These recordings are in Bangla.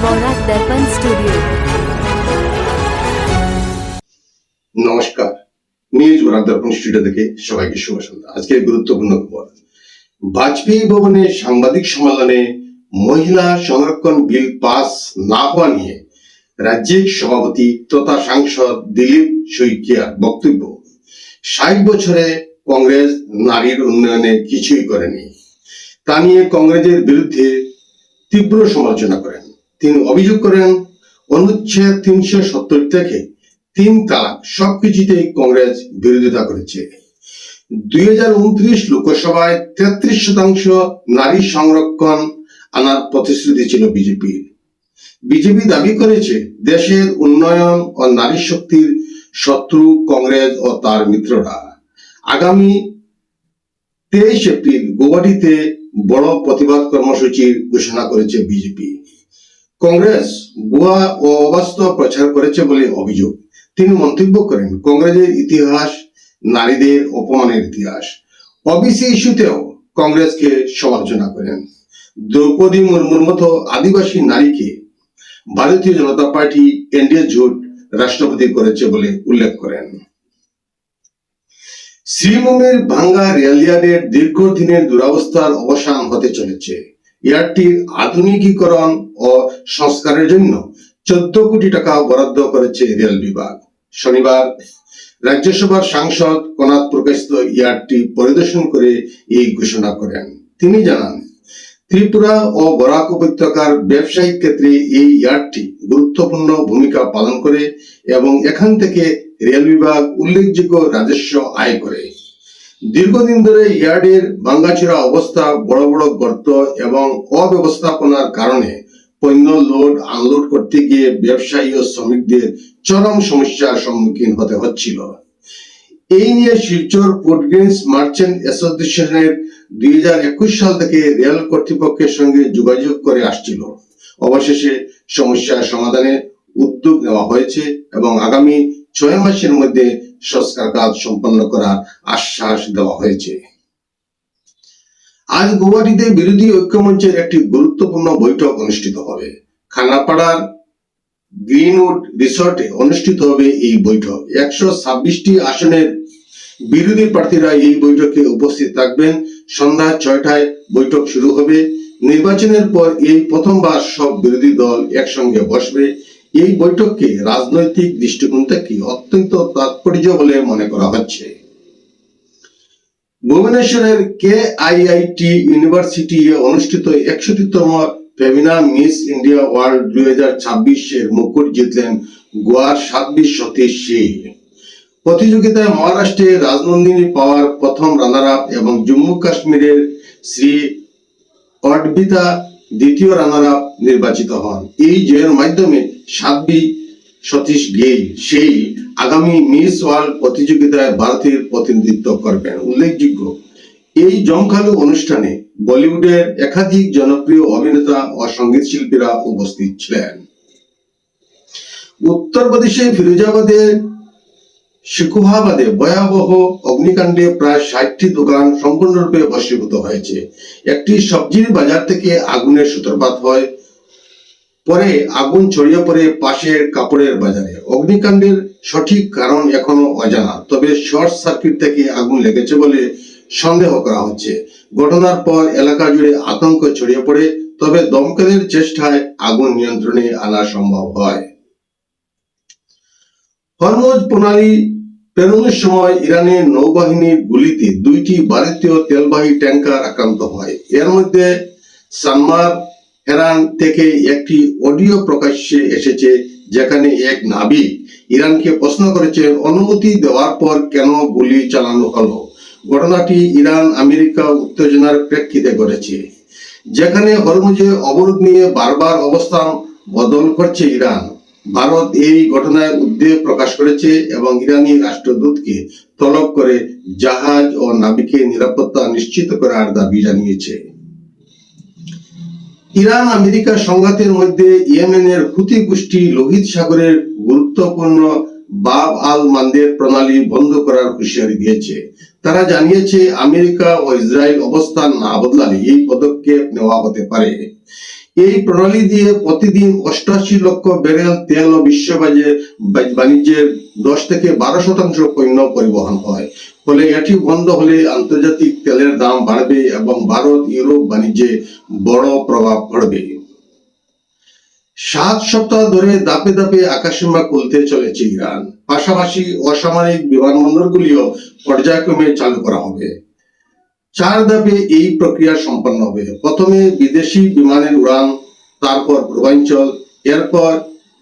বরাক দর্পণ স্টুডিও। নমস্কার, নিউজ বরাক দর্পণ স্টুডিও থেকে সবাইকে শুভ সন্ধ্যা। আজকের গুরুত্বপূর্ণ খবর, বাজপেয়ী ভবনে সাংবাদিক সম্মেলনে মহিলা সংরক্ষণ বিল পাস না হওয়া নিয়ে রাজ্যিক সভাপতি তথা সাংসদ দিলীপ শইকিয়ার বক্তব্য, ৬০ বছরে কংগ্রেস নারীর উন্নয়নে কিছুই করেনি। তা নিয়ে কংগ্রেসের বিরুদ্ধে তীব্র সমালোচনা করেন। তিনি অভিযোগ করেন, অনুচ্ছেদ ৩৭০ থেকে ৩ তালাক সবকিছুতেই কংগ্রেস বিরোধিতা করেছে। ২০২৯ লোকসভায় ৩৩% নারী সংরক্ষণ আনার প্রতিশ্রুতি ছিল বিজেপির। বিজেপি দাবি করেছে দেশের উন্নয়ন ও নারী শক্তির শত্রু কংগ্রেস ও তার মিত্ররা। আগামী ২৩ এপ্রিল গৌহাটিতে বড় প্রতিবাদ কর্মসূচির ঘোষণা করেছে বিজেপি। কংগ্রেস ভুয়া ও অবাস্তব প্রচার করেছে বলে অভিযোগ। তিনি মন্তব্য করেন, কংগ্রেসের ইতিহাস নারীদের অপমানের ইতিহাস। ওবিসি ইস্যুতেও কংগ্রেসকে সমালোচনা করেন। দ্রৌপদী মুর্মুর মতো আদিবাসী নারীকে ভারতীয় জনতা পার্টি এনডিএ জোট রাষ্ট্রপতি করেছে বলে উল্লেখ করেন। শ্রীভূমির ভাঙ্গা রেলয়ার্ডের দীর্ঘদিনের দুরবস্থার অবসান হতে চলেছে। ইয়ার্ডটির আধুনিকীকরণ ও সংস্কারের জন্য 14 কোটি টাকা বরাদ্দ করেছে রেল বিভাগ। শনিবার রাজ্যসভার সাংসদ কনাদ প্রকাশিত ইয়ার্ডটি পরিদর্শন করে এই ঘোষণা করেন। তিনি জানান, ত্রিপুরা ও বরাক উপত্যকার ব্যবসায়িক ক্ষেত্রে এই ইয়ার্ডটি গুরুত্বপূর্ণ ভূমিকা পালন করে এবং এখান থেকে রেল বিভাগ উল্লেখযোগ্য রাজস্ব আয় করে। দীর্ঘদিন ধরে ইয়ার্ডের ভাঙ্গাচোরা অবস্থা, বড় বড় গর্ত এবং অব্যবস্থাপনার কারণে পণ্য লোড আনলোড করতে গিয়ে ব্যবসায়ী ও শ্রমিকদের চরম সমস্যার সম্মুখীন হতে হচ্ছিল। এই নিয়ে শিলচর পোর্টগ্রেন্স মার্চেন্ট অ্যাসোসিয়েশনের 2021 সাল থেকে রেল কর্তৃপক্ষের সঙ্গে যোগাযোগ করে আসছিল। অবশেষে সমস্যার সমাধানে উদ্যোগ নেওয়া হয়েছে এবং আগামী 6 মাসের মধ্যে সংস্কার কাজ সম্পন্ন করার আশ্বাস দেওয়া হয়েছে। আজ গৌহাটিতে বিরোধী ঐক্যমঞ্চের একটি গুরুত্বপূর্ণ বৈঠক অনুষ্ঠিত হবে। খানাপাড়ার গ্রিনউড রিসর্টে অনুষ্ঠিত হবে এই বৈঠক। 126টি আসনের বিরোধী প্রার্থীরা এই বৈঠকে উপস্থিত থাকবেন। সন্ধ্যা 6টায় বৈঠক শুরু হবে। নির্বাচনের পর এই প্রথমবার সব বিরোধী দল একসঙ্গে বসবে। এই বৈঠককে রাজনৈতিক দৃষ্টিকোণ থেকে অত্যন্ত তাৎপর্য বলে মনে করা হচ্ছে। ভুবনেশ্বরের KIIT ইউনিভার্সিটি অনুষ্ঠিত 61তম ফেমিনা মিস ইন্ডিয়া ওয়ার্ল্ড 2026 এর মুকুট জিতলেন গোয়ার সাধ্বী সতীশ শীল। প্রতিযোগিতায় মহারাষ্ট্রের রাজনন্দিনী পাওয়ার প্রথম রানার আপ এবং জম্মু কাশ্মীরের শ্রী অডবিতা দ্বিতীয় রানার আপ নির্বাচিত হন। এই জয়ের মাধ্যমে সাধ্বী সতীশ শীল আগামী মিস ওয়ার্ল্ড প্রতিযোগিতায় ভারতের প্রতিনিধিত্ব করবেন। উল্লেখযোগ্য, এই জমকালো অনুষ্ঠানে বলিউডের একাধিক জনপ্রিয় অভিনেতা ও সঙ্গীত শিল্পীরা উপস্থিত ছিলেন। উত্তরপ্রদেশের ফিরোজাবাদের শিকুহাবাদে ভয়াবহ অগ্নিকাণ্ডে প্রায় 60টি দোকান সম্পূর্ণরূপে ভস্মীভূত হয়েছে। একটি সবজির বাজার থেকে আগুনের সূত্রপাত হয়, পরে আগুন ছড়িয়ে পড়ে পাশের কাপড়ের বাজারে। অগ্নিকাণ্ডের সঠিক কারণ এখনো অজানা, তবে শর্ট সার্কিট থেকে আগুন লেগেছে বলে সন্দেহ করা হচ্ছে। ঘটনার পর এলাকা জুড়ে আতঙ্ক ছড়িয়ে পড়ে, তবে দমকলের চেষ্টায় আগুন নিয়ন্ত্রণে আনা সম্ভব হয়। হরমুজ প্রণালী পেরোনোর সময় ইরানের নৌবাহিনীর গুলিতে 2টি ভারতীয় তেলবাহী ট্যাঙ্কার আক্রান্ত হয়। এর মধ্যে সানমার হেরান থেকে একটি অডিও প্রকাশ্যে এসেছে, যেখানে এক নাবিক ইরানকে প্রশ্ন করেছেন, অনুমতি দেওয়ার পর কেন গুলি চালানো হলো। ঘটনাটি ইরান আমেরিকা উত্তেজনার প্রেক্ষিতে ঘটেছে, যেখানে হরমুজে অবরোধ নিয়ে বারবার অবস্থান বদল করছে ইরান। ভারত এই ঘটনায় উদ্বেগ প্রকাশ করেছে এবং ইরানি রাষ্ট্রদূতকে তলব করে জাহাজ ও নাবিকের নিরাপত্তা নিশ্চিত করার দাবি জানিয়েছে। ইরান আমেরিকা সংঘাতের মধ্যে ইয়েমেনের হুতি গোষ্ঠী লোহিত সাগরের গুরুত্বপূর্ণ বাব আল মান্দের প্রণালী বন্ধ করার হুঁশিয়ারি দিয়েছে। তারা জানিয়েছে, আমেরিকা ও ইসরায়েল অবস্থান না বদলালে এই পদক্ষেপ নেওয়া হতে পারে। এই প্রণালী দিয়ে প্রতিদিন 88 লক্ষ ব্যারেল তেল ও বিশ্ব বাণিজ্যের 10 থেকে 12% পণ্য পরিবহন হয়। ফলে এটি বন্ধ হলে আন্তর্জাতিক তেলের দাম বাড়বে এবং ভারত ইউরোপ বাণিজ্যে বড় প্রভাব পড়বে। 7 সপ্তাহ ধরে ধাপে ধাপে আকাশসীমা খুলতে চলেছে ইরান। পাশাপাশি অসামরিক বিমানবন্দরগুলিও পর্যায়ক্রমে চালু করা হবে। 4 ধাপে এই প্রক্রিয়া সম্পন্ন হবে। প্রথমে বিদেশি বিমানের উড়ান, তারপর পূর্বাঞ্চল, এরপর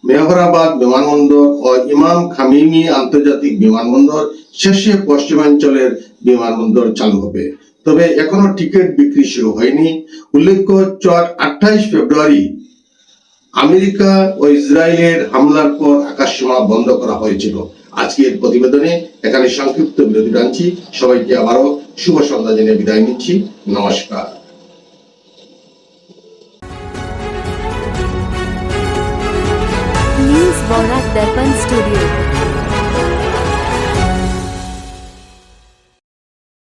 মেহরাবাদ বিমানবন্দর ও ইমাম খামেনি আন্তর্জাতিক বিমানবন্দর, শেষে পশ্চিমাঞ্চলের বিমানবন্দর চালু হবে। তবে এখনো টিকিট বিক্রি শুরু হয়নি। উল্লেখ্য, 28 ফেব্রুয়ারি আমেরিকা ও ইসরায়েলের হামলার পর আকাশসীমা বন্ধ করা হয়েছিল। আজকের প্রতিবেদনে এখানে সংক্ষিপ্ত বিরতি টানছি। সবাইকে আবারও শুভ সন্ধ্যা জেনে বিদায় নিচ্ছি। নমস্কার। न्यूज बोरा दर्पण स्टूडियो।